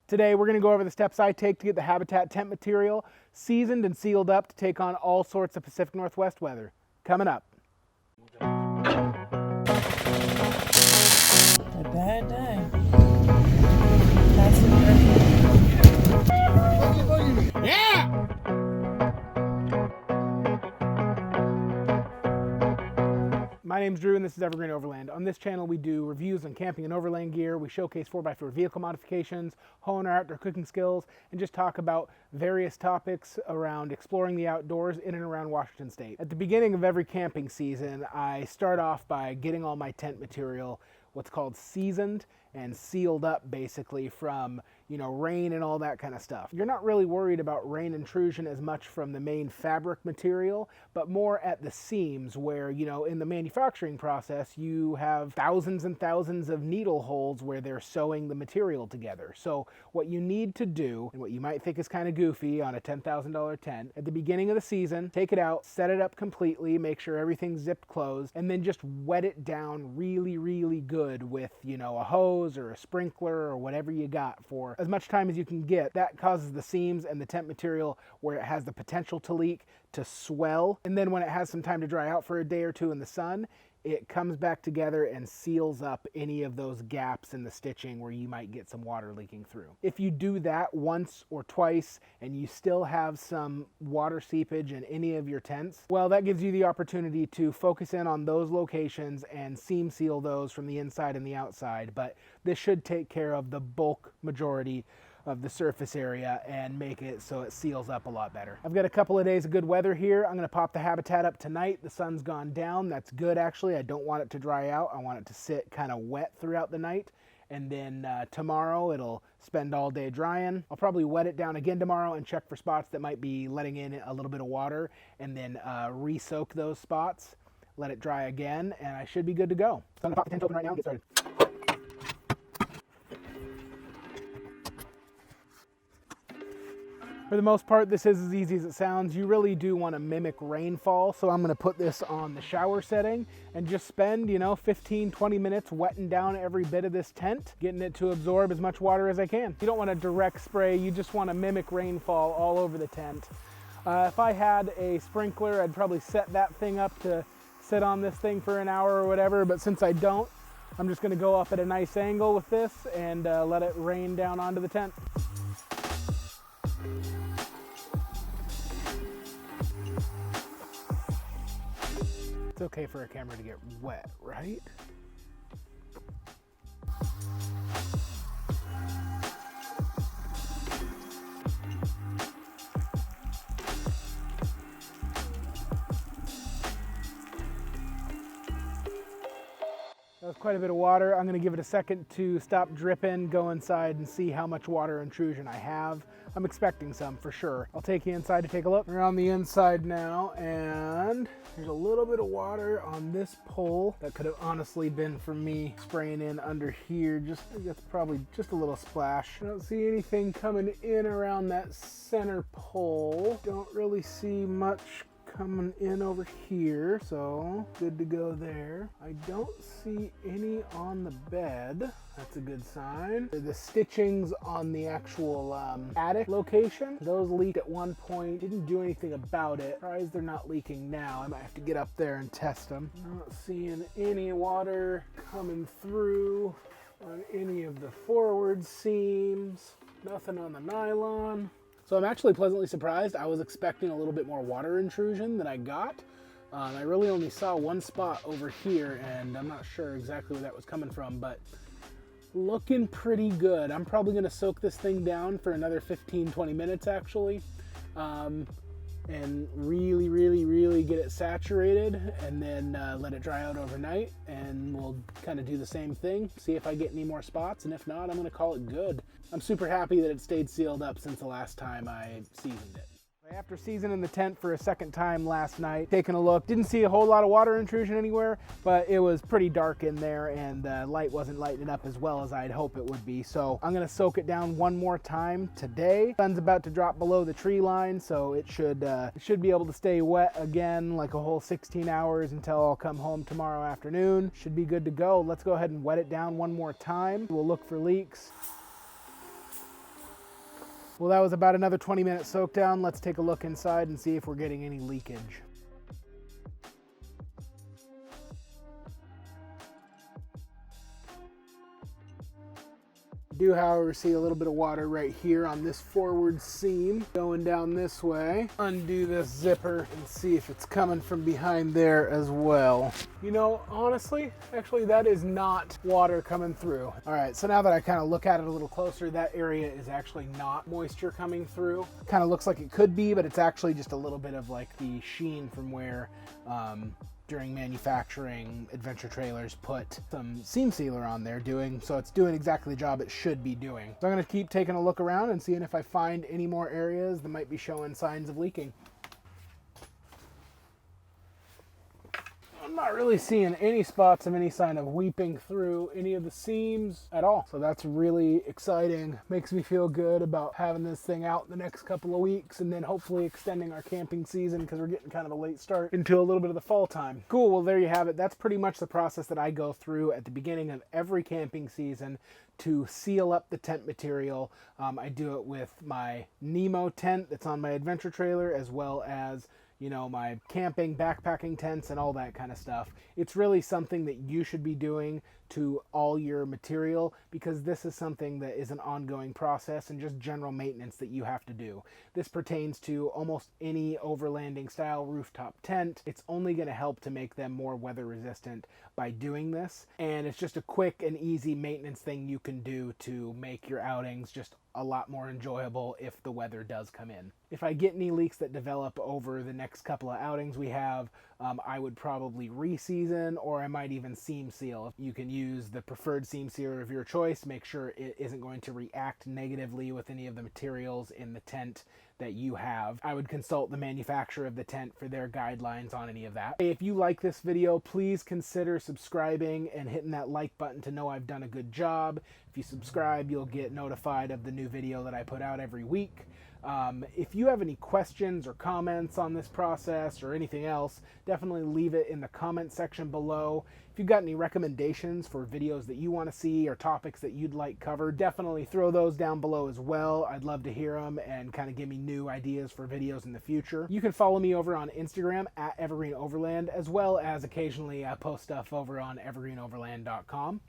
Today we're going to go over the steps I take to get the Habitat tent material seasoned and sealed up to take on all sorts of Pacific Northwest weather. Coming up. A bad day. Yeah! My name's Drew and this is Evergreen Overland. On this channel we do reviews on camping and overland gear, we showcase 4x4 vehicle modifications, hone our outdoor cooking skills, and just talk about various topics around exploring the outdoors in and around Washington State. At the beginning of every camping season, I start off by getting all my tent material what's called seasoned and sealed up basically from, rain and all that kind of stuff. You're not really worried about rain intrusion as much from the main fabric material, but more at the seams where, in the manufacturing process, you have thousands and thousands of needle holes where they're sewing the material together. So what you need to do, and what you might think is kind of goofy on a $10,000 tent, at the beginning of the season, take it out, set it up completely, make sure everything's zipped closed, and then just wet it down really, really good with, a hose or a sprinkler or whatever you got for as much time as you can get. That causes the seams and the tent material where it has the potential to leak to swell. And then when it has some time to dry out for a day or two in the sun, it comes back together and seals up any of those gaps in the stitching where you might get some water leaking through. If you do that once or twice and you still have some water seepage in any of your tents, well, that gives you the opportunity to focus in on those locations and seam seal those from the inside and the outside. But this should take care of the bulk majority of the surface area and make it so it seals up a lot better. I've got a couple of days of good weather here. I'm going to pop the Habitat up tonight. The sun's gone down. That's good actually. I don't want it to dry out. I want it to sit kind of wet throughout the night. And then tomorrow it'll spend all day drying. I'll probably wet it down again tomorrow and check for spots that might be letting in a little bit of water and then re-soak those spots, let it dry again, and I should be good to go. So I'm going to pop the tent open right now and get started. For the most part, this is as easy as it sounds. You really do want to mimic rainfall, so I'm going to put this on the shower setting and just spend, 15, 20 minutes wetting down every bit of this tent, getting it to absorb as much water as I can. You don't want to direct spray, you just want to mimic rainfall all over the tent. If I had a sprinkler, I'd probably set that thing up to sit on this thing for an hour or whatever, but since I don't, I'm just going to go up at a nice angle with this and let it rain down onto the tent. It's okay for a camera to get wet, right? That was quite a bit of water. I'm going to give it a second to stop dripping, go inside and see how much water intrusion I have. I'm expecting some for sure. I'll take you inside to take a look. We're on the inside now and there's a little bit of water on this pole. That could have honestly been from me spraying in under here. That's probably just a little splash. I don't see anything coming in around that center pole. Don't really see much coming in over here, so good to go there. I don't see any on the bed. That's a good sign. The stitchings on the actual attic location, those leaked at one point. Didn't do anything about it. Surprised they're not leaking now. I might have to get up there and test them. Not seeing any water coming through on any of the forward seams. Nothing on the nylon. So I'm actually pleasantly surprised. I was expecting a little bit more water intrusion than I got. I really only saw one spot over here, and I'm not sure exactly where that was coming from, but looking pretty good. I'm probably going to soak this thing down for another 15-20 minutes actually, and really get it saturated, and then let it dry out overnight, and we'll kind of do the same thing, see if I get any more spots, and if not, I'm going to call it good. I'm super happy that it stayed sealed up since the last time I seasoned it. After seasoning the tent for a second time last night, taking a look, didn't see a whole lot of water intrusion anywhere, but it was pretty dark in there and the light wasn't lighting up as well as I'd hope it would be. So I'm gonna soak it down one more time today. Sun's about to drop below the tree line, so it should be able to stay wet again like a whole 16 hours until I'll come home tomorrow afternoon. Should be good to go. Let's go ahead and wet it down one more time. We'll look for leaks. Well, that was about another 20-minute soak down. Let's take a look inside and see if we're getting any leakage. Do, however, see a little bit of water right here on this forward seam going down this way. Undo this zipper and see if it's coming from behind there as well. You know, honestly, actually that is not water coming through. All right, so now that I kind of look at it a little closer, that area is actually not moisture coming through. Kind of looks like it could be, but it's actually just a little bit of like the sheen from where during manufacturing, adventure trailers put some seam sealer on there so it's doing exactly the job it should be doing. So I'm gonna keep taking a look around and seeing if I find any more areas that might be showing signs of leaking. I'm not really seeing any spots of any sign of weeping through any of the seams at all. So that's really exciting. Makes me feel good about having this thing out in the next couple of weeks and then hopefully extending our camping season because we're getting kind of a late start into a little bit of the fall time. Cool, well there you have it. That's pretty much the process that I go through at the beginning of every camping season to seal up the tent material. I do it with my Nemo tent that's on my adventure trailer as well as my camping, backpacking tents and all that kind of stuff. It's really something that you should be doing to all your material because this is something that is an ongoing process and just general maintenance that you have to do. This pertains to almost any overlanding style rooftop tent. It's only going to help to make them more weather resistant by doing this. And it's just a quick and easy maintenance thing you can do to make your outings just a lot more enjoyable if the weather does come in. If I get any leaks that develop over the next couple of outings we have, I would probably re-season or I might even seam seal. You can use the preferred seam sealer of your choice to make sure it isn't going to react negatively with any of the materials in the tent that you have. I would consult the manufacturer of the tent for their guidelines on any of that. If you like this video, please consider subscribing and hitting that like button to know I've done a good job. If you subscribe, you'll get notified of the new video that I put out every week. If you have any questions or comments on this process or anything else, definitely leave it in the comment section below. If you've got any recommendations for videos that you want to see or topics that you'd like covered, definitely throw those down below as well. I'd love to hear them and kind of give me new ideas for videos in the future. You can follow me over on Instagram at Evergreen Overland, as well as occasionally I post stuff over on evergreenoverland.com.